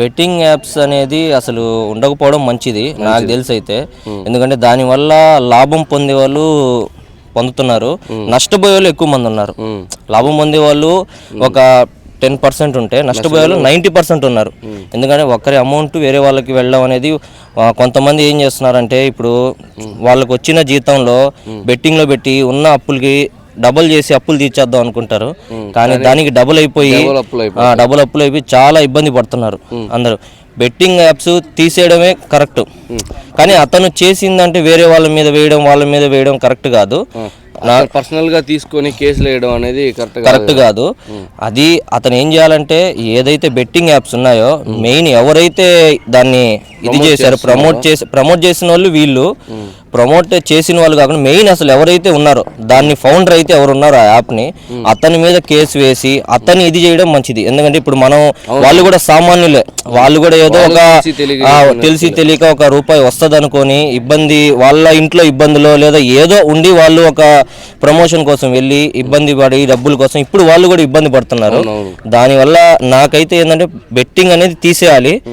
Betting apps అనేది అసలు ఉండకపోవడం మంచిది నాకు తెలిసి అయితే. ఎందుకంటే దానివల్ల లాభం పొందే వాళ్ళు పొందుతున్నారు, నష్టపోయే వాళ్ళు ఎక్కువ మంది ఉన్నారు. లాభం పొందే వాళ్ళు ఒక 10% ఉంటే నష్టపోయే వాళ్ళు 90% ఉన్నారు. ఎందుకంటే ఒకరి అమౌంట్ వేరే వాళ్ళకి వెళ్ళడం అనేది, కొంతమంది ఏం చేస్తున్నారంటే ఇప్పుడు వాళ్ళకి వచ్చిన జీతంలో బెట్టింగ్లో పెట్టి ఉన్న అప్పులకి డబుల్ చేసి అప్పులు తీర్చేద్దాం అనుకుంటారు. కానీ దానికి డబుల్ అప్పులు అయిపోయి చాలా ఇబ్బంది పడుతున్నారు అందరూ. బెట్టింగ్ యాప్స్ తీసేయడమే కరెక్ట్, కానీ అతను చేసిందంటే వేరే వాళ్ళ మీద వేయడం కరెక్ట్ కాదు. పర్సనల్ గా తీసుకొని కేసులు వేయడం అనేది కరెక్ట్ కాదు. అది అతను ఏం చేయాలంటే, ఏదైతే బెట్టింగ్ యాప్స్ ఉన్నాయో మెయిన్ ఎవరైతే దాన్ని ఇది చేశారో ప్రమోట్ చేసిన వాళ్ళు, వీళ్ళు ప్రమోట్ చేసిన వాళ్ళు కాకుండా మెయిన్ అసలు ఎవరైతే ఉన్నారో దాన్ని ఫౌండర్ అయితే ఎవరున్నారో ఆ యాప్ని, అతని మీద కేసు వేసి అతన్ని ఇది చేయడం మంచిది. ఎందుకంటే ఇప్పుడు వాళ్ళు కూడా సామాన్యులే, వాళ్ళు కూడా ఏదో ఒక తెలిసి తెలియక ఒక రూపాయి వస్తుంది అనుకొని ఇబ్బంది, వాళ్ళ ఇంట్లో ఇబ్బందులో లేదా ఏదో ఉండి వాళ్ళు ఒక ప్రమోషన్ కోసం వెళ్ళి ఇబ్బంది పడి డబ్బుల కోసం ఇప్పుడు వాళ్ళు కూడా ఇబ్బంది పడుతున్నారు. దానివల్ల నాకైతే ఏంటంటే బెట్టింగ్ అనేది తీసేయాలి.